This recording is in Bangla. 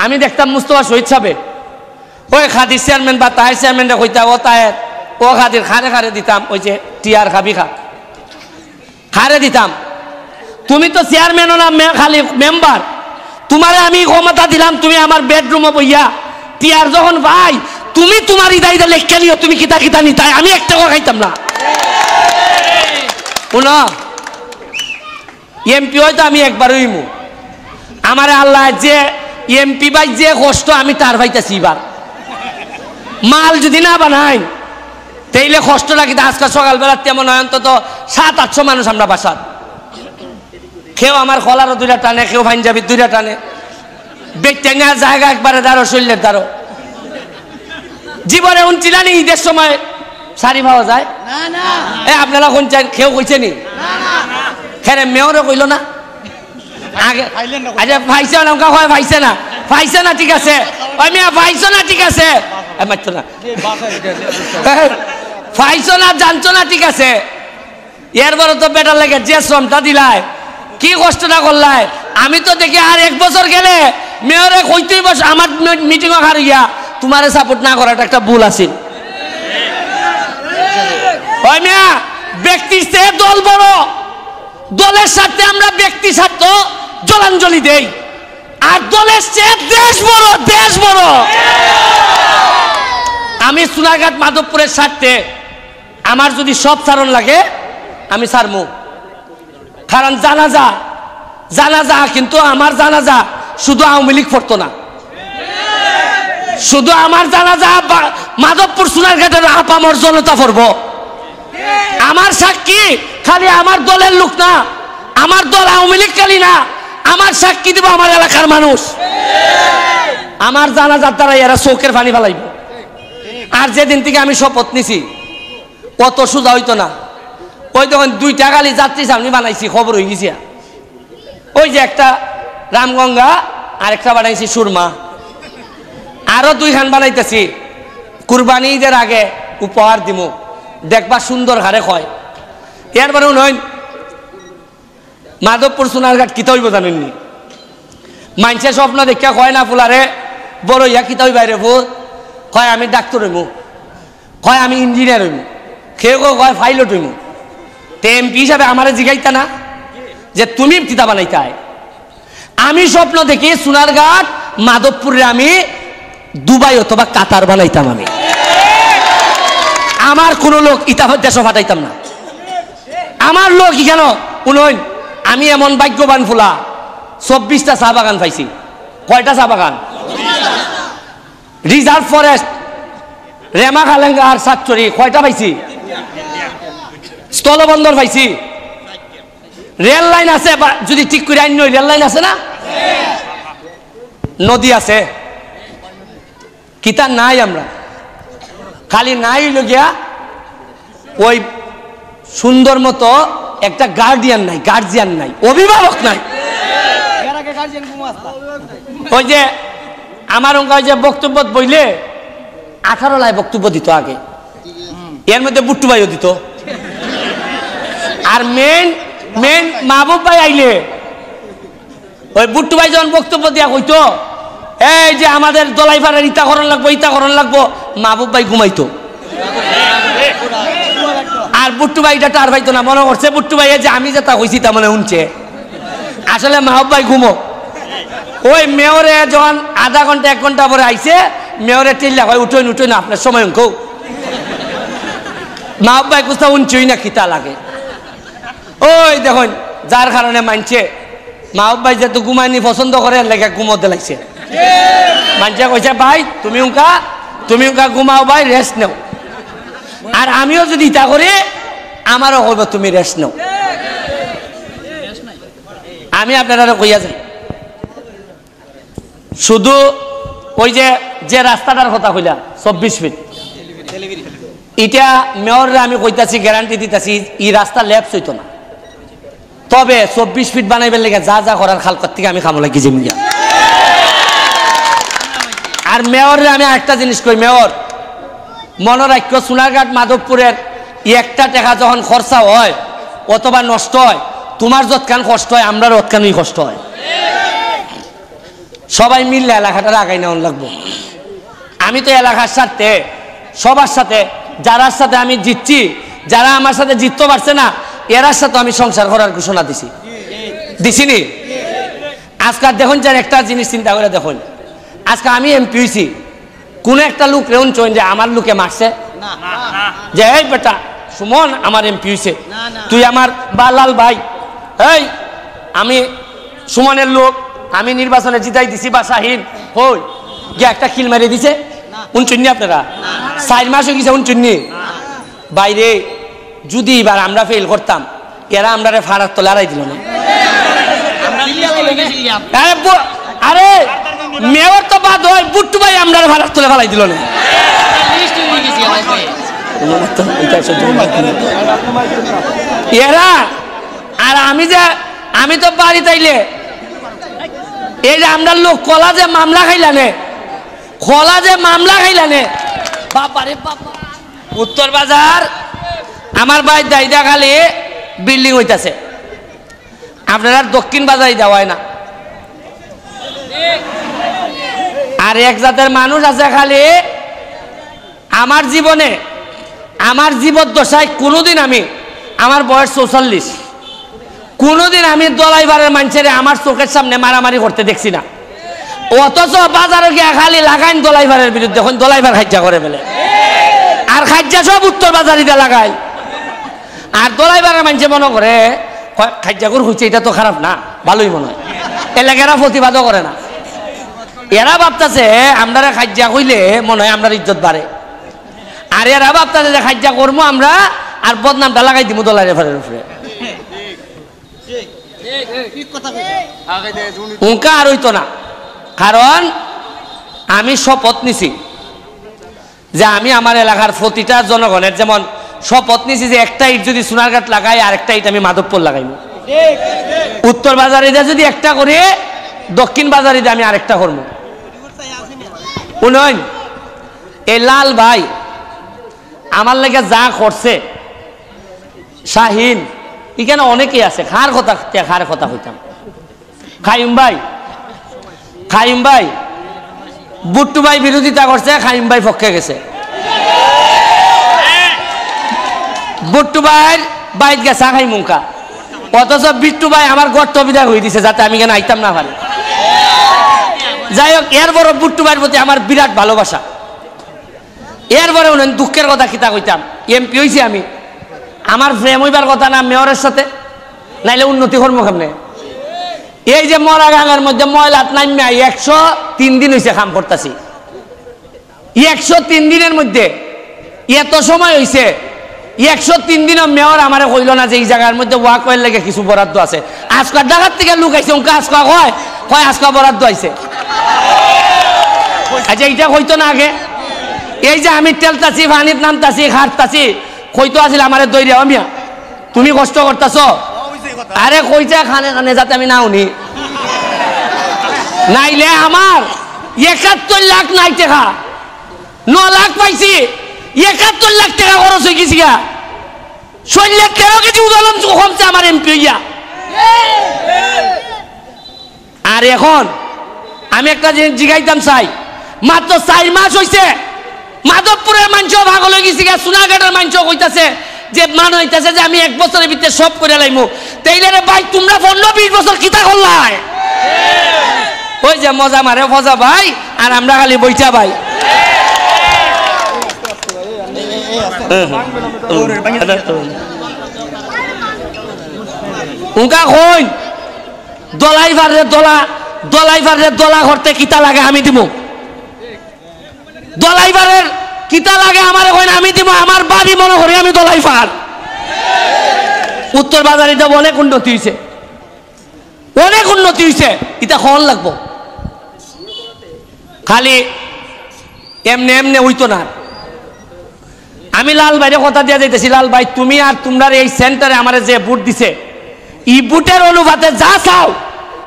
আমি দেখতাম মুস্তফা শহীদ সাহেব ওই খাদির চেয়ারম্যান বা তাহের চেয়ারম্যানরা কইতা ও তাহের ও খাদির খারে খারে দিতাম ওই যে টিয়ার খাবি খা খারে দিতাম। তুমি তো চেয়ারম্যানও না খালি মেম্বার, তোমারে আমি ক্ষমতা দিলাম, তুমি আমার বেডরুমে বইয়া টিয়ার যখন ভাই তুমি তোমার ইদাইদা লেখা নিও, তুমি কিতা কিতা নিতাই, আমি একটা খাইতাম না। শুনো এমপি হয়তো আমি একবার হইমু, আমার আল্লাহ যে এমপি ভাই যে কষ্ট আমি তার ভাইতাছি। এবার মাল যদি না বানাই তাইলে কষ্ট লাগে। আজকাল সকালবেলা তেমন হয় অন্তত 700-800 মানুষ আমরা বাসার, কেউ আমার খোলারও 2টা টানে, কেউ পাঞ্জাবি 2টা টানে, বেটেঙ্গা জায়গা একবারে দাঁড়ো শরীরের দাঁড়ো। জীবনে উনছিলেন ঈদের সময় শাড়ি পাওয়া যায় আপনারা কোন চান? কেউ কইছে নি? হ্যাঁ মেয়রও কইল না আগে। আচ্ছা পাইছে না হয় পাইছে না, পাইছে না ঠিক আছে, পাইছো না ঠিক আছে, মারতো না পাইছো না জানছো না ঠিক আছে। এরপরে তো বেটার লাগে যে শ্রমটা দিলাই কি কষ্টটা করলাই। আমি তো দেখি আর 1 বছর গেলে মেয়রে কইতেই বস আমার মিটিংও হারিয়া তোমারে সাপোর্ট না করাটা একটা ভুল আছে। ওই মিয়া ব্যক্তির চেয়ে দল বড়, দলের সাথে আমরা ব্যক্তি স্বার্থ জলাঞ্জলি দেই, আর দলের চেয়ে দেশ বড়, দেশ বড়। আমি সোনারঘাট মাধবপুরের স্বার্থে আমার যদি সব ছাড়ন লাগে আমি ছাড়মু, কারণ জানাজা জানাজা কিন্তু আমার জানাজা শুধু আওয়ামী লীগ পড়তো না, শুধু আমার জানাজা মাধবপুর সোনারঘাটের আপামর জনতা পড়ব। আমার সাক্ষী খালি আমার দলের লোক না, আমার দল আওয়ামী লীগ খালি না, আমার সাক্ষী দিব আমার এলাকার মানুষ। আমার জানাজার দ্বারা এরা চোখের পানি ফেলাইব। আর যেদিন থেকে আমি শপথ নিছি অত সোজা হইতো না। ওই তখন 2টা গালি যাত্রী সামনে বানাইছি, খবর হয়ে গেছি। ওই যে একটা রামগঙ্গা আর একটা বানাইছি সুরমা, আরো 2 খান বানাইতেছি। কুরবানি ঈদের আগে উপহার দিব, দেখবা সুন্দর হারে হয়। এরপরে নয় মাধবপুর সোনারঘাট কিতা হইব জানেননি? মানুষের স্বপ্ন দেখা কয় না ফুলারে বড় ইয়া কিতা হইব রে ফুল, কয় আমি ডাক্তার হইমু, কয় আমি ইঞ্জিনিয়ার হইমু, কেউ কয় পাইলট হইমু। তে এমপি হিসাবে আমারে জিগাইতা না যে তুমি কিতা বানাইতাই? আমি স্বপ্ন দেখি সোনারঘাট মাধবপুরে আমি দুবাই অথবা কাতার বানাইতাম। আমি আমার কোনো লোক ইতা দেশ ফাটাইতাম না, আমার লোক কেন উনইন। আমি এমন ভাগ্যবান ফুলা 24টা চা বাগান পাইছি। কয়টা চা বাগান? রিজার্ভ ফরেস্ট, রেমা খালেঙ্গা আর সাতচুরি কয়টা পাইছি? স্থলবন্দর পাইছি, রেল লাইন আছে, যদি ঠিক করে আইন রেল লাইন আছে না, নদী আছে, কিতা নাই আমরা খালি নাই লগিয়া ওই সুন্দর মতো একটা গার্ডিয়ান নাই, গার্জিয়ান নাই, অভিভাবক নাই। ওই যে আমার ওই যে বক্তব্য বইলে 18 লাই বক্তব্য দিত আগে, এর মধ্যে বুট্টু ভাইও দিত। আর মেন মাহবুব ভাই আইলে ওই বুট্টু ভাই যখন বক্তব্য দিয়া কইতো এই যে আমাদের দলাইপাড়ার ইতাকরণ লাগবো, ইতাকরণ লাগবো, মাহবুব ভাই ঘুমাইতো। আর বুট্টু ভাই এটা টার পাইতো না, মনে করছে বুট্টু ভাই যে আমি যেটা হয়েছি তা মনে শুনছে, আসলে মাহবুব ভাই ঘুমো। ওই মেয়রে যখন আধা ঘন্টা 1 ঘন্টা পরে আইছে, মেয়রে টেল্লা হয় উঠোই উঠোই না আপনার সময় অঙ্ক। মাহবুব ভাই কোথাও উঞ্চই না খিতা লাগে। ওই দেখুন যার কারণে মানছে মাহবুব ভাই যেহেতু ঘুমায়নি পছন্দ করে লেগে ঘুমোতে লাগছে। মানুষে কইছে ভাই তুমি উনকা ঘুমাও ভাই, রেস্ট নেও। আর আমিও যদি ইটা করি আমারও কইব তুমি রেস্ট নাও। আমি আপনারা কইয়া যাই শুধু ওই যে রাস্তাটার কথা কইলা 24 ফিট, এটা মেয়ররা আমি কইতাছি, গ্যারান্টি দিতাছি এই রাস্তা ল্যাপস হইতো না। তবে 24 ফিট বানাইবার লেগে যা যা করার খালকার থেকে আমি খামো লাগি জিমিয়া। আর মেয়ররে আমি একটা জিনিস কই, মেয়র মনে রাখো সোনারঘাট মাধবপুরের 1টা টাকা যখন খরচা হয় অথবা নষ্ট হয়, তোমার যৎকান কষ্ট হয় আমরার অতকানই কষ্ট হয়। সবাই মিললে এলাকাটা আগাই নেওয়া লাগবো। আমি তো এলাকার সাথে সবার সাথে যারার সাথে আমি জিতছি, যারা আমার সাথে জিততে পারছে না এরার সাথে আমি সংসার করার ঘোষণা দিছিনি। আজকাল দেখুন যার একটা জিনিস চিন্তা করে দেখুন, আজকে আমি এমপি হয়েছি, কোন একটা লোক রেউন চইন যে আমার লোকে মারছে যে এই বেটা সুমন আমার এমপি হয়েছে, তুই আমার বা লাল ভাই এই আমি সুমনের লোক, আমি নির্বাচনে জিতাই দিছি বা শাহিন হই গিয়ে একটা কিল মারিয়ে দিছে উনচুন্নি আপনারা 4 মাস হয়ে গেছে উনচুন্নি বাইরে। যদি এবার আমরা ফেল করতাম এরা আমরা ফাড়ার তো লড়াই দিল না। আরে মেয়র তো বাদ হয় বুট্টু ভাই আমরা ফাড়ার তোলে ফেলাই দিল না। এরা আর আমি তো বাড়ি তাইলে এই যে আমরা লোক কলা যে মামলা খাইলানে বাবারে বাবা। উত্তর বাজার আমার ভাই দাইদা খালি বিল্ডিং হইতাছে, আপনারা দক্ষিণ বাজারে দেওয়ায় না। আর এক জাতের মানুষ আছে খালি আমার জীবনে আমার জীবদ্দশায় কোনোদিন আমি আমার বয়স 44 কোনোদিন আমি দলাইবারের মানুষের আমার চোখের সামনে মারামারি করতে দেখছি না। অথচ বাজারে গিয়ে খালি লাগাইন দলাইবারের বিরুদ্ধে, এখন দলাইবার খাজ্জা করে ফেলে আর খাজ্জা সব উত্তর বাজারিতে লাগায়। আর দলাইবারের মানুষে মনে করে খাজ্জা করে হচ্ছে এটা তো খারাপ না, ভালোই মনে হয়, এলাকারা প্রতিবাদও করে না। এরা ভাবতেছে আমরা খাজ্জা কইলে মনে হয় আমরা ইজ্জত বাড়ে, আর এরা ভাবতেছে যে খাজ্জা করবো আমরা আর বদনামটা লাগাই দিব দলাইবারের উপরে। উনকা আর হইতো না, কারণ আমি শপথ নিছি যে আমি আমার এলাকার প্রতিটা জনগণের যেমন শপথ নিছি যে একটা ইট যদি সোনারঘাট লাগাই আর একটা ইট আমি মাধবপুর লাগাইব, উত্তর বাজারিতে যদি একটা করি দক্ষিণ বাজারিতে আমি আরেকটা করবো। উন্নয়ন এই লাল ভাই আমার লাগে যা করছে শাহিন এখানে অনেকেই আছে, খার কথা হইতাম। খাইম ভাই বুট্টু ভাই বিরোধিতা করছে, খাইম ভাই পক্ষে গেছে। বুট্টু ভাইয়ের বাইত গেছে খাই মুখা, অথচ বিট্টু ভাই আমার গর্ত বিদায় হয়ে দিছে যাতে আমি কেন আইতাম না পারি। যাই হোক, এরপরও বুট্টু ভাইয়ের প্রতি আমার বিরাট ভালোবাসা। এরপরে উনি দুঃখের কথা কিতা কইতাম, এমপি হয়েছি আমি, আমার প্রেম হইবার কথা না মেয়রের সাথে, নাইলে উন্নতি করবো কেমনে? এই যে মরা গাঙের মধ্যে ময়লাত নামিয়া 103 দিন হয়েছে কাম করতেছি, 103 দিনের মধ্যে এত সময় হয়েছে, 103 দিনও মেয়র আমারে কইল না যে এই জায়গার মধ্যে ওয়াক ওয়েল লাগে কিছু বরাদ্দ আছে। আজকাল ঢাকার থেকে লোক আইছে, ওকে আজকা কয় আজকা বরাদ্দ আইছে। আচ্ছা এইটা কইতো না আগে? এই যে আমি তেলতাছি, পানির নামতাছি, খাটতাছি, কইতো আসলে আমারে দৈরিয়া মিয়া তুমি কষ্ট করতেছ, আরে কইছে খানে খানে যাতে আমি না উনি, নাইলে আমার 71 লাখ নাই টাকা, 9 লাখ পাইছি, 71 লাখ টাকা খরচ হয়ে গেছি গা, 13 কেজি উদলন কমছে আমার এমপি হইয়া। আর এখন আমি একটা জিনিস জিগাইতাম চাই, মাত্র 4 মাস হয়েছে মাধবপুরের মানুষও ভাগল হয়ে গেছি গা, সোনারঘাটের মানুষও কইতাছে যে মান হইতাছে যে আমি 1 বছরের ভিতরে সব করে লাইমু। তাইলে রে ভাই তোমরা 15-20 বছর কিতা করলাই? ওই যে মজা মারে ফজা ভাই আর আমরা খালি বইচা ভাই। উনকা কই দলাইভারে দলা করতে কিতা লাগে আমি দিব, দলাইভারের কিতা লাগে আমার কই আমি দিব, আমার বাড়ি মনে করি আমি দলাইভার। উত্তর বাজারিতে অনেক উন্নতি হয়েছে, অনেক উন্নতি হয়েছে, এটা হল লাগবো, খালি এমনি এমনি হইতো না। আমি লাল ভাইয়ের কথা দিয়ে যাইতেছি, লাল ভাই তুমি আর তোমরা এই সেন্টারে আমার যে বুট দিছে এই বুটের অনুপাতে যা চাও